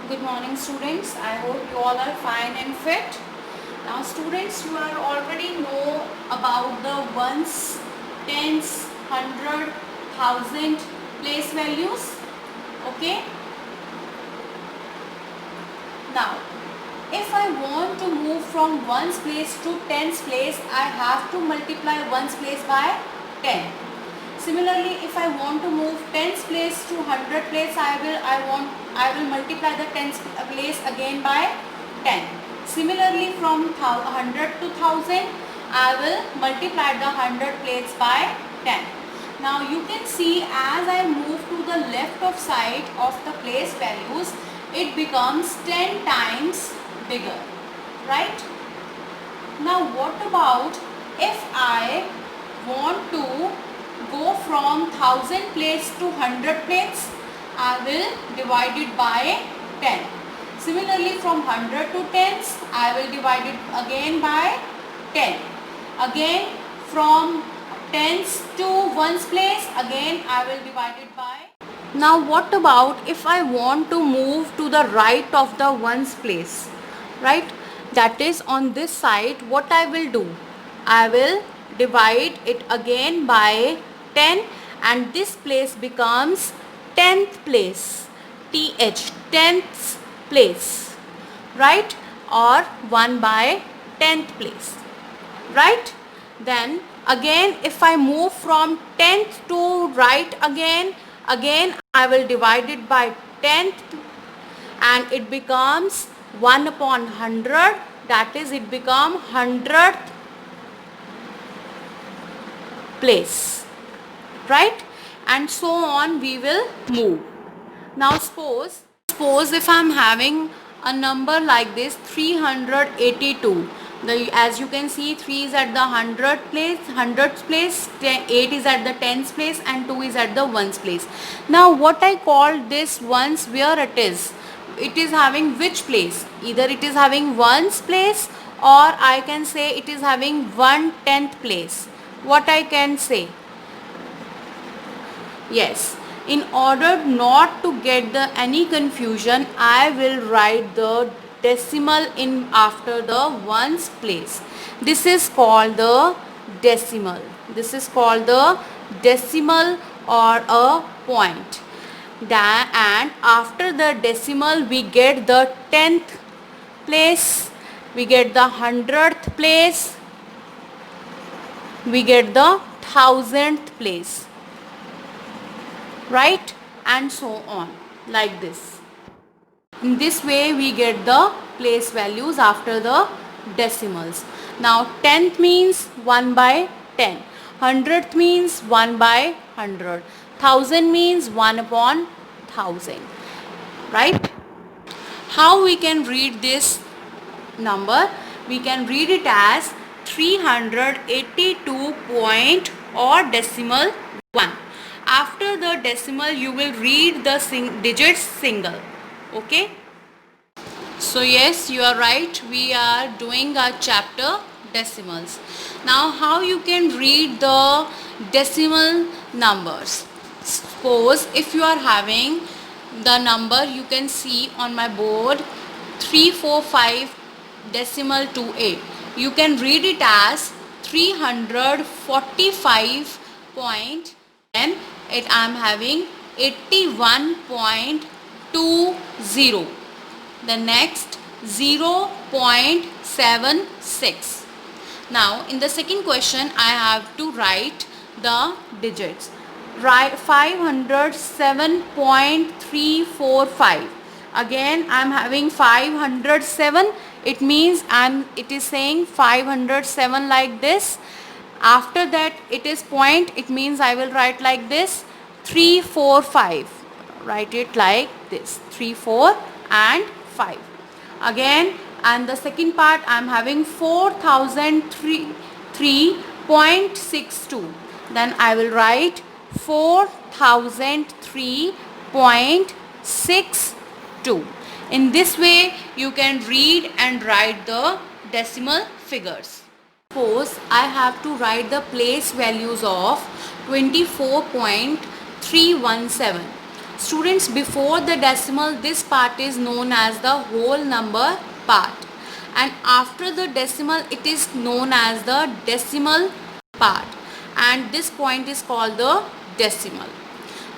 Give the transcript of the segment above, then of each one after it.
Good morning students. I hope you all are fine and fit. Now students, you are already know about the ones, tens, hundred, thousand place values. Okay. Now if I want to move from ones place to tens place, I have to multiply ones place by 10. Similarly, if I want to move tens place to hundred place, I will multiply the tens place again by 10. Similarly, from hundred to thousand, I will multiply the hundred place by 10. Now you can see as I move to the left of side of the place values, it becomes 10 times bigger, right? Now what about if I want to go from 1000 place to 100 place? I will divide it by 10. Similarly, from 100 to tens, I will divide it again by 10. Again, from tens to ones place, again I will divide it by. Now what about if I want to move to the right of the ones place, right? That is on this side, what I will do? I will divide it again by 10 and this place becomes 10th place, th, 10th place, right? Or 1 by 10th place, right? Then again if I move from 10th to right again I will divide it by 10th and it becomes 1 upon 100, that is it become 100th place, right? And so on we will move. Now suppose if I am having a number like this 382, as you can see 3 is at the 100th place, 8 is at the 10th place and 2 is at the 1's place. Now what I call this ones, where it is having which place? Either it is having 1's place or I can say it is having 1/10th place. What I can say? Yes, in order not to get any confusion, I will write the decimal in after the ones place. This is called the decimal. This is called the decimal or a point. And after the decimal we get the 10th place, we get the 100th place, we get the 1000th place, right? And so on, like this. In this way we get the place values after the decimals. Now 10th means 1 by 10, 100th means 1 by 100, 1000 means 1 upon 1000, right? How we can read this number? We can read it as 382 point or decimal 1. After the decimal you will read the digits single. Okay, so yes, you are right, we are doing a chapter decimals. Now how you can read the decimal numbers? Suppose if you are having the number, you can see on my board 345 decimal to 8, you can read it as 345 point, and it I am having 81.20, the next 0.76. Now in the second question I have to write the digits. Write 507.345. Again I am having 507, it means it is saying 507 like this. After that it is point, it means I will write like this 345, write it like this 3 4 and 5 again. And the second part I am having 4003.62, then I will write 4003.62. in this way you can read and write the decimal figures. Suppose I have to write the place values of 24.317. Students, before the decimal, this part is known as the whole number part, and after the decimal it is known as the decimal part, and this point is called the decimal.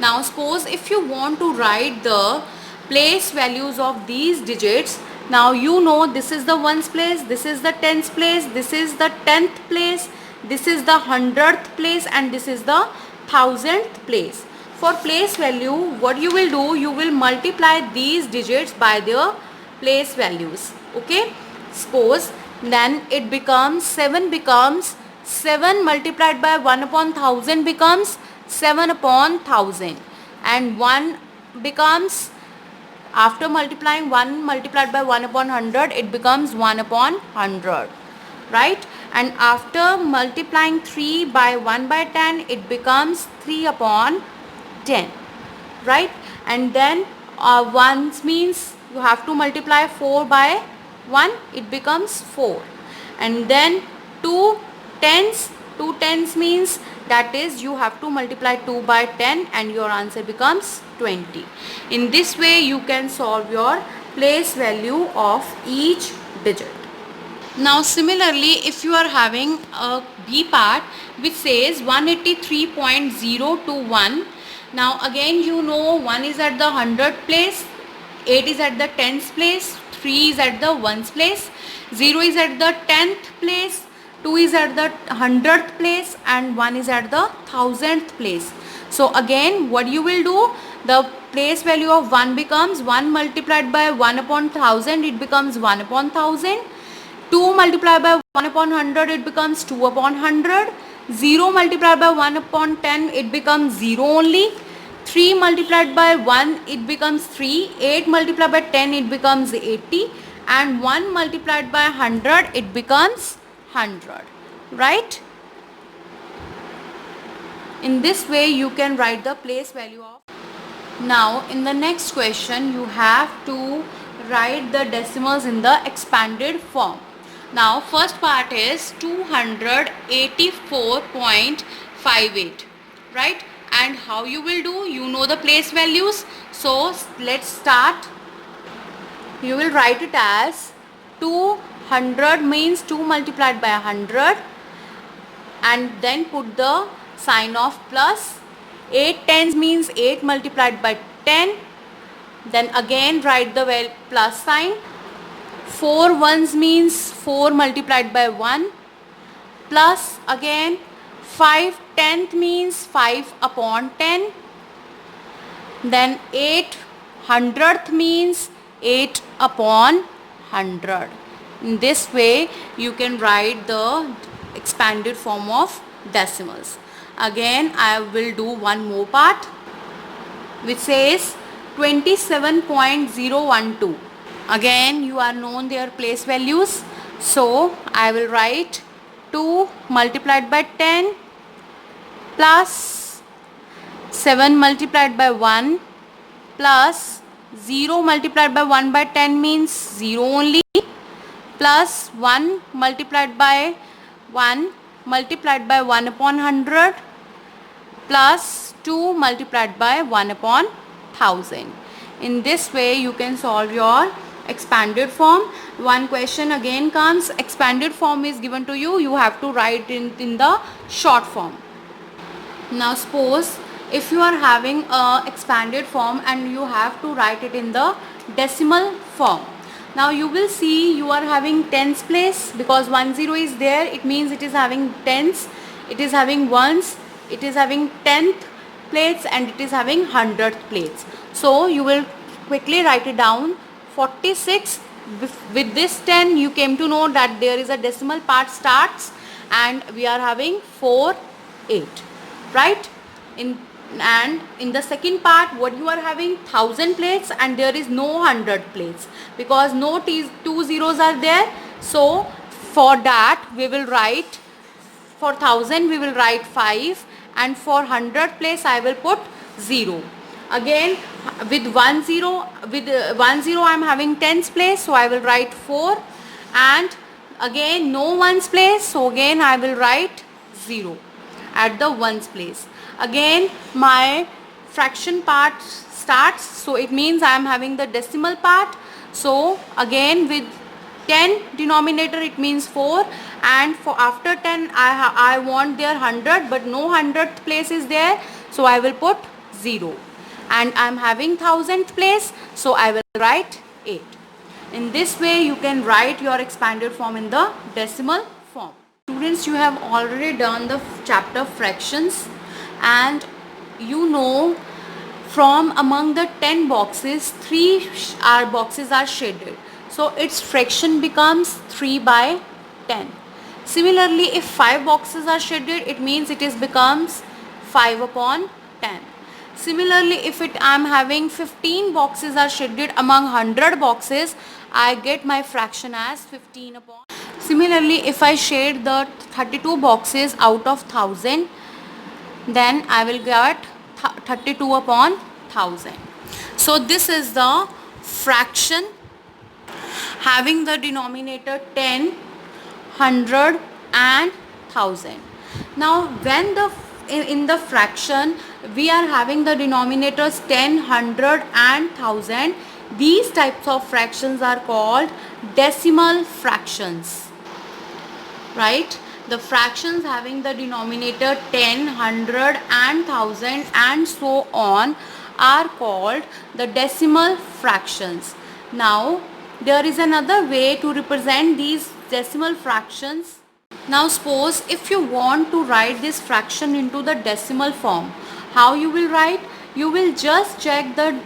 Now suppose if you want to write the place values of these digits, now you know this is the ones place, this is the tens place, this is the 10th place, this is the 100th place, and this is the 1000th place. For place value, what you will do, you will multiply these digits by their place values. Okay, suppose then it becomes 7 multiplied by 1 upon 1000 becomes 7 upon 1000, and 1 becomes, after multiplying 1 multiplied by 1 upon 100, it becomes 1 upon 100, right? And after multiplying 3 by 1 by 10, it becomes 3 upon 10, right? And then 1 means you have to multiply 4 by 1, it becomes 4. And then 2 tens means, that is, you have to multiply 2 by 10 and your answer becomes 20. In this way you can solve your place value of each digit. Now similarly, if you are having a B part which says 183.021, now again you know 1 is at the 100th place, 8 is at the 10th place, 3 is at the 1st place, 0 is at the 10th place, 2 is at the 100th place, and 1 is at the 1000th place. So again what you will do, the place value of 1 becomes 1 multiplied by 1 upon 1000, it becomes 1 upon 1000. 2 multiplied by 1 upon 100, it becomes 2 upon 100. 0 multiplied by 1 upon 10, it becomes 0 only. 3 multiplied by 1, it becomes 3. 8 multiplied by 10, it becomes 80. And 1 multiplied by 100, it becomes 100, right? In this way you can write the place value of. Now in the next question you have to write the decimals in the expanded form. Now first part is 284.58, right? And how you will do, you know the place values, so let's start. You will write it as 200 means 2 multiplied by 100, and then put the sign of plus. 8 tens means 8 multiplied by 10, then again write the plus sign. 4 ones means 4 multiplied by 1, plus again 5 tenth means 5 upon 10, then 8 hundredth means 8 upon 100. In this way you can write the expanded form of decimals. Again I will do one more part which says 27.012. Again you are known their place values, so I will write 2 multiplied by 10 plus 7 multiplied by 1 plus 0 multiplied by 1 by 10 means 0 only, plus 1 multiplied by 1 multiplied by 1 upon 100 plus 2 multiplied by 1 upon 1000. In this way you can solve your expanded form. One question again comes, expanded form is given to you, you have to write in the short form. Now suppose if you are having a expanded form and you have to write it in the decimal form. Now you will see you are having tens place, because 10 is there, it means it is having tens, it is having ones, it is having 10th plates, and it is having 100th plates. So you will quickly write it down. 46, with this 10 you came to know that there is a decimal part starts, and we are having 4 8, right? And in the second part what you are having 1000 plates, and there is no 100 plates because no two zeros are there. So for that we will write, for 1000 we will write 5, and for 100 place I will put 0. Again with 10 I am having tens place, so I will write 4, and again no ones place, so again I will write 0 at the ones place. Again my fraction part starts. So it means I am having the decimal part. So again with 10 denominator it means 4, and for after 10 I want their 100, but no 100th place is there, so I will put 0. And I am having 1000th place, so I will write 8. In this way you can write your expanded form in the decimal form. Students, you have already done the chapter fractions, and you know from among the 10 boxes 3 boxes are shaded, so its fraction becomes 3 by 10. Similarly, if 5 boxes are shaded, it means it is becomes 5 upon 10. Similarly, if I am having 15 boxes are shaded among 100 boxes, I get my fraction as 15 upon. Similarly, if I shade the 32 boxes out of 1000, then I will get 32 upon 1000. So this is the fraction having the denominator 10, 100 and 1000. Now when in the fraction we are having the denominators 10, 100 and 1000, these types of fractions are called decimal fractions, right? The fractions having the denominator 10, 100 and 1000 and so on are called the decimal fractions. Now there is another way to represent these decimal fractions. Now suppose if you want to write this fraction into the decimal form, how you will write? You will just check the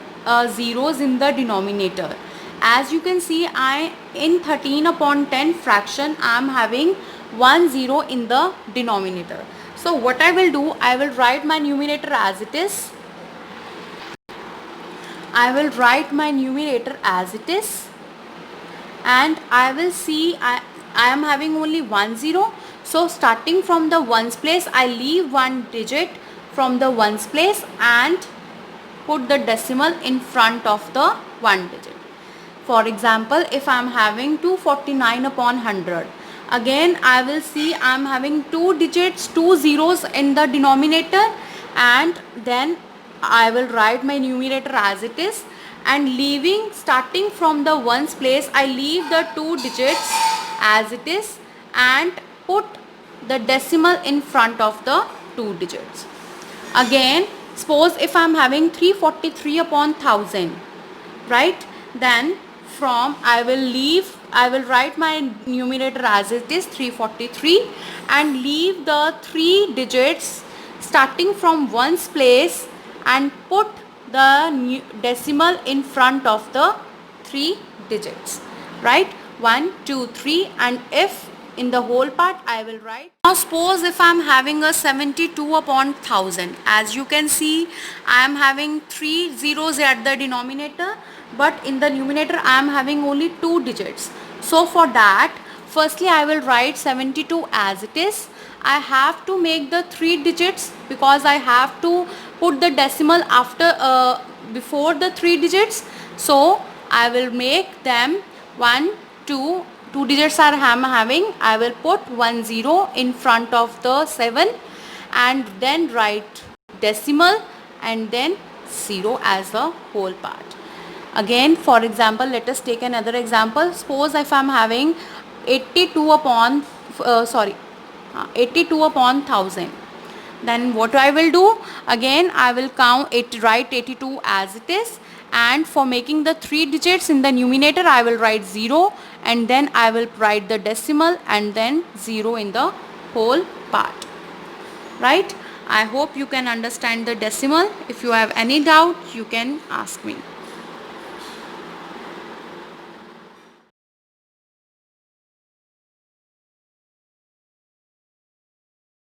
zeros in the denominator. As you can see, in 13 upon 10 fraction I am having 1 0 in the denominator. So what I will do, I will write my numerator as it is. I will write my numerator as it is, and I will see I am having only 1 0. So starting from the ones place, I leave one digit from the ones place and put the decimal in front of the one digit. For example, if I am having 249 upon 100, again I will see I am having 2 digits, 2 zeros in the denominator, and then I will write my numerator as it is, and leaving starting from the ones place, I leave the 2 digits as it is and put the decimal in front of the 2 digits. Again, suppose if I am having 343 upon 1000, right? Then from I will write my numerator as it is 343 and leave the 3 digits starting from ones place and put the decimal in front of the 3 digits, right? 1, 2, 3, and if in the whole part I will write. Now suppose if I am having a 72 upon 1000, as you can see I am having 3 zeros at the denominator, but in the numerator I am having only 2 digits. So for that, firstly I will write 72 as it is. I have to make the 3 digits because I have to put the decimal after before the 3 digits. So I will make them 1, 2 digits are having. I will put 1 0 in front of the 7 and then write decimal and then 0 as the whole part. Again, for example, let us take another example. Suppose if I am having 82 upon 1000, then what I will do, again I will write 82 as it is, and for making the 3 digits in the numerator I will write 0 and then I will write the decimal and then 0 in the whole part, right? I hope you can understand the decimal. If you have any doubt, you can ask me.